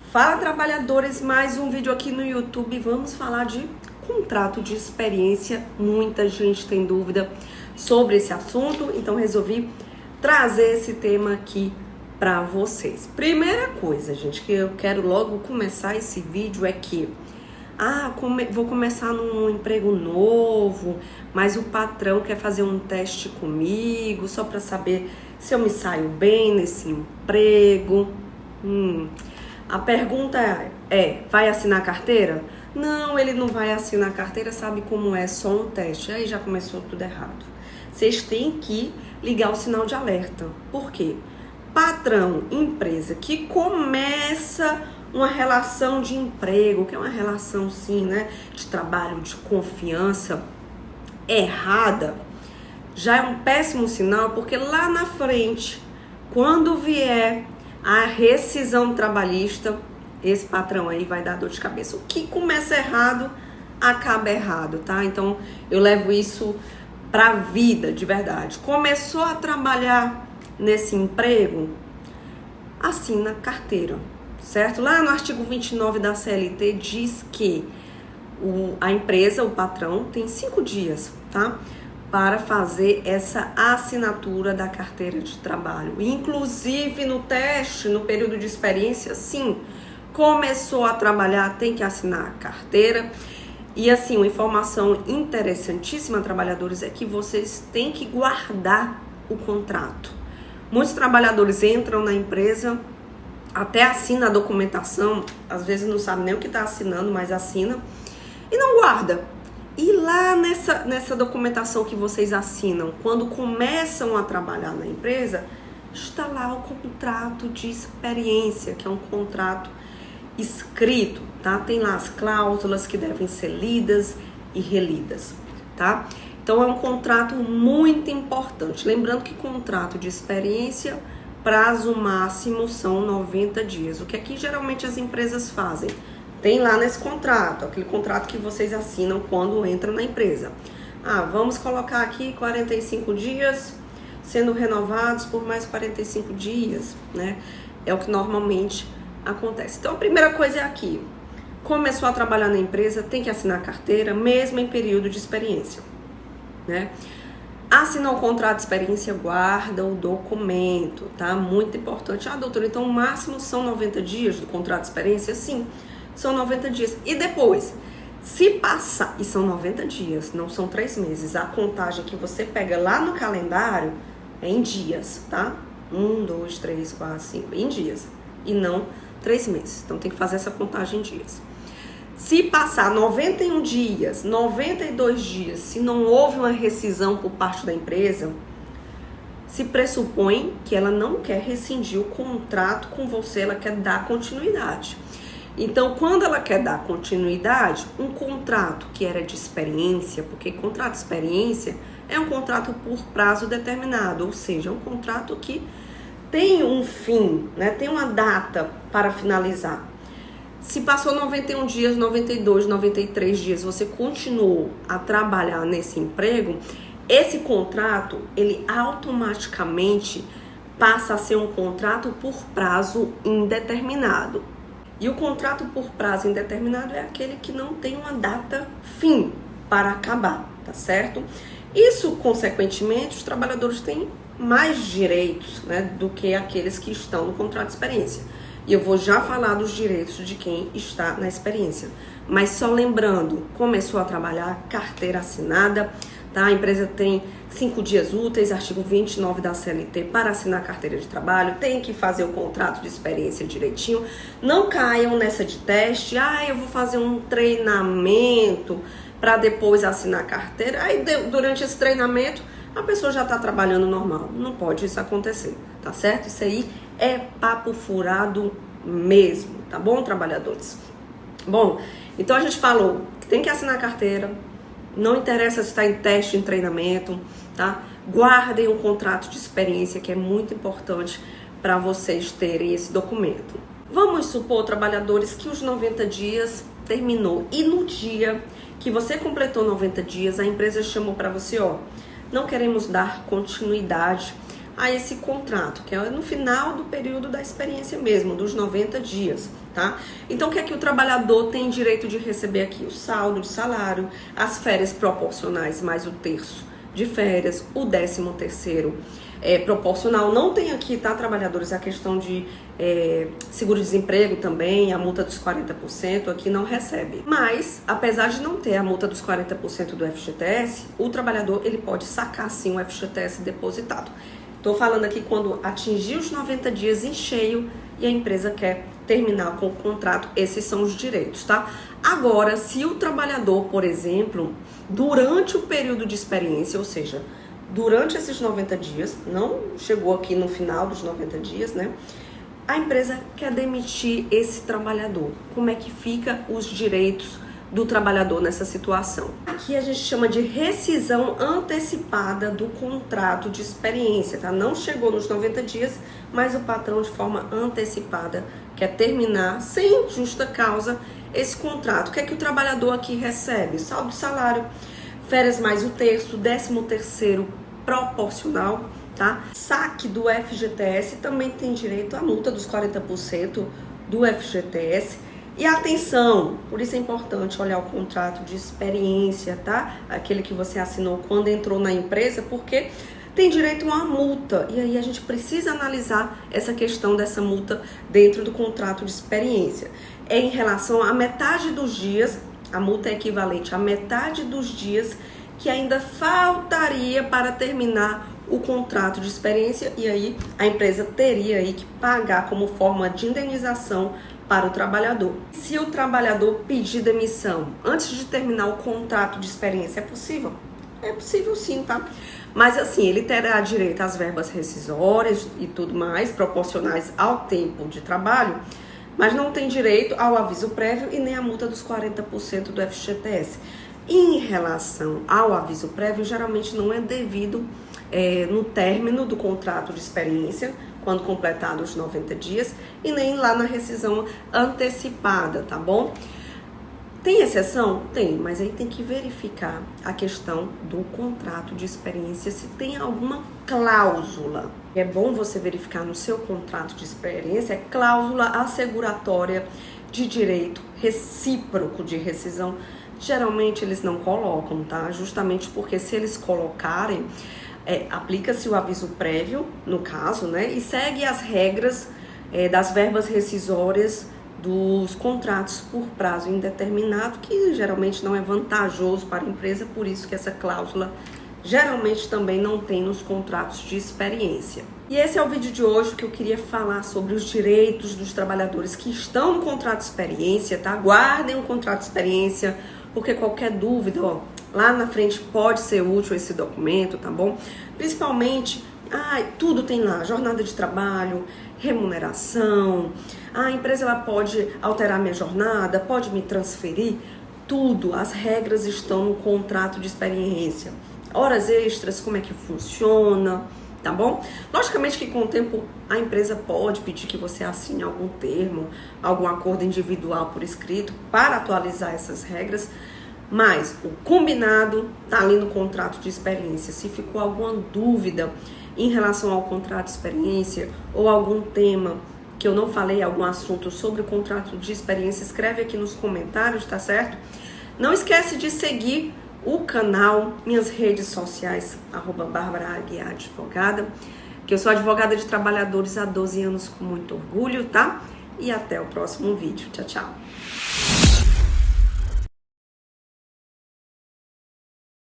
Fala, trabalhadores, mais um vídeo aqui no YouTube. Vamos falar de contrato de experiência. Muita gente tem dúvida sobre esse assunto, então resolvi trazer esse tema aqui para vocês. Primeira coisa, gente, que eu quero logo começar esse vídeo é que vou começar num emprego novo, mas o patrão quer fazer um teste comigo só para saber se eu me saio bem nesse emprego. A pergunta é, vai assinar carteira? Não, ele não vai assinar carteira, sabe como é, só um teste. Aí já começou tudo errado. Vocês têm que ligar o sinal de alerta. Por quê? Patrão, empresa que começa uma relação de emprego, que é uma relação sim, né, de trabalho, de confiança, errada, já é um péssimo sinal, porque lá na frente, quando vier a rescisão trabalhista, esse patrão aí vai dar dor de cabeça. O que começa errado, acaba errado, tá? Então, eu levo isso pra vida, de verdade. Começou a trabalhar nesse emprego, assina carteira, certo? Lá no artigo 29 da CLT diz que a empresa, o patrão, tem 5 dias, tá? Para fazer essa assinatura da carteira de trabalho. Inclusive no teste, no período de experiência, sim, começou a trabalhar, tem que assinar a carteira. E assim, uma informação interessantíssima, trabalhadores, é que vocês têm que guardar o contrato. Muitos trabalhadores entram na empresa, até assina a documentação, às vezes não sabe nem o que está assinando, mas assina e não guarda. E lá nessa documentação que vocês assinam, quando começam a trabalhar na empresa, está lá o contrato de experiência, que é um contrato escrito, tá? Tem lá as cláusulas que devem ser lidas e relidas, tá? Então é um contrato muito importante. Lembrando que contrato de experiência, prazo máximo são 90 dias. O que aqui geralmente as empresas fazem? Tem lá nesse contrato, aquele contrato que vocês assinam quando entram na empresa. Vamos colocar aqui 45 dias, sendo renovados por mais 45 dias, né? É o que normalmente acontece. Então, a primeira coisa é aqui. Começou a trabalhar na empresa, tem que assinar carteira, mesmo em período de experiência, né? Assinou o contrato de experiência, guarda o documento, tá? Muito importante. Doutora, então o máximo são 90 dias do contrato de experiência? Sim. São 90 dias. E depois, se passar, e são 90 dias, não são 3 meses, a contagem que você pega lá no calendário é em dias, tá? 1, 2, 3, 4, 5, em dias. E não 3 meses. Então tem que fazer essa contagem em dias. Se passar 91 dias, 92 dias, se não houve uma rescisão por parte da empresa, se pressupõe que ela não quer rescindir o contrato com você, ela quer dar continuidade. Então, quando ela quer dar continuidade, um contrato que era de experiência, porque contrato de experiência é um contrato por prazo determinado, ou seja, é um contrato que tem um fim, né? Tem uma data para finalizar. Se passou 91 dias, 92, 93 dias, você continuou a trabalhar nesse emprego, esse contrato, ele automaticamente passa a ser um contrato por prazo indeterminado. E o contrato por prazo indeterminado é aquele que não tem uma data fim para acabar, tá certo? Isso, consequentemente, os trabalhadores têm mais direitos, né, do que aqueles que estão no contrato de experiência. E eu vou já falar dos direitos de quem está na experiência. Mas só lembrando, começou a trabalhar, carteira assinada, tá? A empresa tem 5 dias úteis, artigo 29 da CLT, para assinar a carteira de trabalho, tem que fazer o contrato de experiência direitinho. Não caiam nessa de teste, eu vou fazer um treinamento para depois assinar a carteira. Aí durante esse treinamento a pessoa já está trabalhando normal. Não pode isso acontecer, tá certo? Isso aí é papo furado mesmo, tá bom, trabalhadores? Bom, então a gente falou que tem que assinar a carteira. Não interessa se está em teste, em treinamento, tá? Guardem um contrato de experiência, que é muito importante para vocês terem esse documento. Vamos supor, trabalhadores, que os 90 dias terminou. E no dia que você completou 90 dias, a empresa chamou para você, não queremos dar continuidade a esse contrato, que é no final do período da experiência mesmo, dos 90 dias, tá? Então, o que é que o trabalhador tem direito de receber aqui? O saldo de salário, as férias proporcionais mais o terço de férias, o 13º proporcional. Não tem aqui, tá, trabalhadores, a questão de seguro-desemprego também, a multa dos 40%, aqui não recebe. Mas, apesar de não ter a multa dos 40% do FGTS, o trabalhador, ele pode sacar sim o FGTS depositado. Estou falando aqui quando atingir os 90 dias em cheio e a empresa quer terminar com o contrato, esses são os direitos, tá? Agora, se o trabalhador, por exemplo, durante o período de experiência, ou seja, durante esses 90 dias, não chegou aqui no final dos 90 dias, né? A empresa quer demitir esse trabalhador. Como é que fica os direitos do trabalhador nessa situação? Aqui a gente chama de rescisão antecipada do contrato de experiência, tá? Não chegou nos 90 dias, mas o patrão de forma antecipada quer terminar sem justa causa esse contrato. O que é que o trabalhador aqui recebe? Saldo de salário, férias mais o terço, 13º proporcional, tá? Saque do FGTS, também tem direito à multa dos 40% do FGTS. E atenção, por isso é importante olhar o contrato de experiência, tá? Aquele que você assinou quando entrou na empresa, porque tem direito a uma multa. E aí a gente precisa analisar essa questão dessa multa dentro do contrato de experiência. É em relação à metade dos dias, a multa é equivalente à metade dos dias que ainda faltaria para terminar o contrato de experiência, e aí a empresa teria aí que pagar como forma de indenização para o trabalhador. Se o trabalhador pedir demissão antes de terminar o contrato de experiência, é possível? É possível sim, tá? Mas assim, ele terá direito às verbas rescisórias e tudo mais, proporcionais ao tempo de trabalho, mas não tem direito ao aviso prévio e nem à multa dos 40% do FGTS. Em relação ao aviso prévio, geralmente não é devido no término do contrato de experiência, quando completados os 90 dias, e nem lá na rescisão antecipada, tá bom? Tem exceção? Tem, mas aí tem que verificar a questão do contrato de experiência, se tem alguma cláusula. É bom você verificar no seu contrato de experiência, cláusula asseguratória de direito recíproco de rescisão. Geralmente eles não colocam, tá? Justamente porque se eles colocarem, aplica-se o aviso prévio, no caso, né? E segue as regras das verbas rescisórias dos contratos por prazo indeterminado, que geralmente não é vantajoso para a empresa, por isso que essa cláusula geralmente também não tem nos contratos de experiência. E esse é o vídeo de hoje que eu queria falar sobre os direitos dos trabalhadores que estão no contrato de experiência, tá? Guardem o contrato de experiência, porque qualquer dúvida, ó, lá na frente pode ser útil esse documento, tá bom? Principalmente, tudo tem lá, jornada de trabalho, remuneração, a empresa ela pode alterar minha jornada, pode me transferir, tudo, as regras estão no contrato de experiência. Horas extras, como é que funciona, tá bom? Logicamente que com o tempo a empresa pode pedir que você assine algum termo, algum acordo individual por escrito para atualizar essas regras, mas o combinado tá ali no contrato de experiência. Se ficou alguma dúvida em relação ao contrato de experiência ou algum tema que eu não falei, algum assunto sobre o contrato de experiência, escreve aqui nos comentários, tá certo? Não esquece de seguir o canal, minhas redes sociais, @BarbaraAguiar_advogada, que eu sou advogada de trabalhadores há 12 anos com muito orgulho, tá? E até o próximo vídeo. Tchau, tchau.